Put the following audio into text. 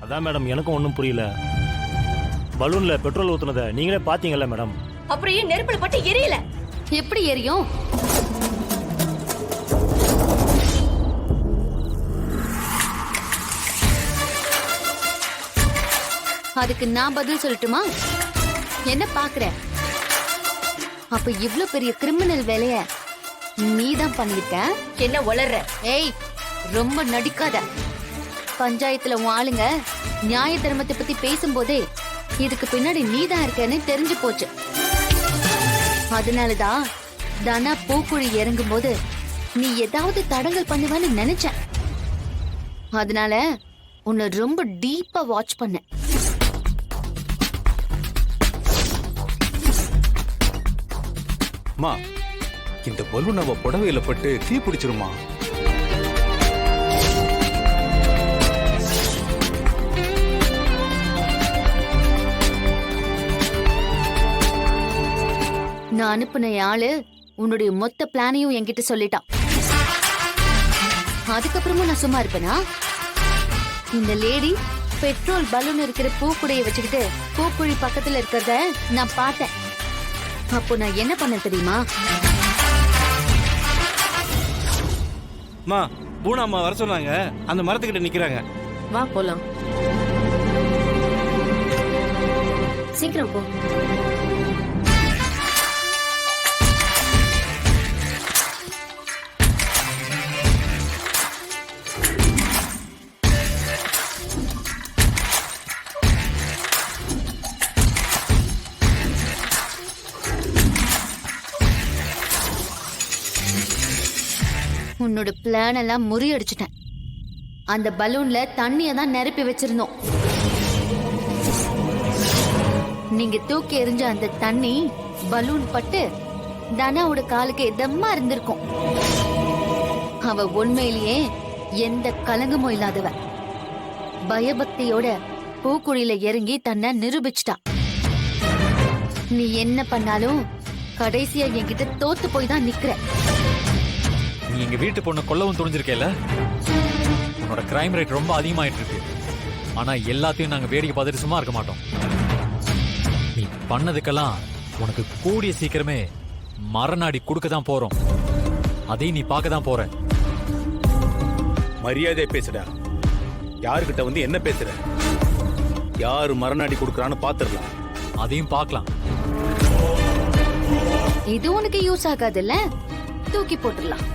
அதான் மேடம் எனக்கும் ஒன்றும் புரியல. பலூன்ல பெட்ரோல் ஊத்துனதை நீங்களே பாத்தீங்கல்ல மேடம்? அப்புறம் ஏன் நெருப்புல பட்டு எரியல? எப்படி எரியும்? அதுக்கு நான் பதில் சொல்லட்டுமா? என்ன பாக்குற? அப்ப இவ்ளோ பெரிய கிரிமினல் வேலைய நீதான் பண்ணிருக்க. என்ன உளற? ஏய், ரொம்ப நடிக்காத. பஞ்சாயத்துல உன் ஆளுங்க நியாய தர்மத்தை பத்தி பேசும்போதே இதுக்கு பின்னாடி நீதான் இருக்கன்னு தெரிஞ்சு போச்சு. அதனாலதான் தனா பூக்குழி இறங்கும் போது நீ ஏதாவது தடங்கல் பண்ணுவேன்னு நினைச்சேன். அதனால உன்னை ரொம்ப டீப்பா வாட்ச் பண்ண. அம்மா, இந்த பலூன் அவ புடவையில பட்டு தீ பிடிச்சிருமா? நான் அனுப்புன ஆளு உன்னுடைய மொத்த பிளானையும் என்கிட்ட சொல்லிட்டான். அதுக்கப்புறமும் நான் சும்மா இருப்பேனா? இந்த லேடி பெட்ரோல் பலூன் இருக்கிற பூக்குடைய வச்சுக்கிட்டு பூக்குழி பக்கத்துல இருக்கிறத நான் பார்த்தேன். அப்போ நான் என்ன பண்ண தெரியுமா? அம்மா, பூனா அம்மா வர சொன்னாங்க. அந்த மரத்துக்கிட்ட நிக்கிறாங்க. வா போலாம். சீக்கிரம் போ. உன்னோட பிளான் எல்லாம் முறியடிச்சிட்டேன். அந்த பலூன்ல தண்ணிய தான் நிரப்பி வச்சிருந்தோம். நீங்க தூக்கி எறிஞ்ச அந்த தண்ணி பலூன் பட்டு தனாவோட காலுக்கு இதமா இருந்திருக்கும். அவ உண்மையிலேயே எந்த கலங்கமும் இல்லாதவ. பயபக்தியோட பூக்குழியில இறங்கி தன்னை நிரூபிச்சிட்டா. நீ என்ன பண்ணாலும் கடைசியா என்கிட்ட தோத்து போய் தான் நிக்கிற. நீ எங்க வீட்டு பொண்ணு கொல்லவும் துணிஞ்சிருக்கேல. உன்னோட கிரைம் ரேட் ரொம்ப அதிகமாயிட்டு இருக்கு. ஆனா எல்லாத்தையும் நாங்க வேடிக்கை பார்த்துட்டு சும்மா இருக்க மாட்டோம். நீ பண்ணதுக்கெல்லாம் உனக்கு கூடிய சீக்கிரமே மரணாடி கொடுக்க தான் போறோம். அதையும் நீ பார்க்க தான் போற. மரியாதை பேசுடா. யாருக்கிட்ட வந்து என்ன பேசுற? யாரு மரணாடி கொடுக்கறான்னு பாத்துடலாம். அதையும் பார்க்கலாம். இது உனக்கு யூஸ் ஆகாதுல்ல, தூக்கி போட்டுடலாம்.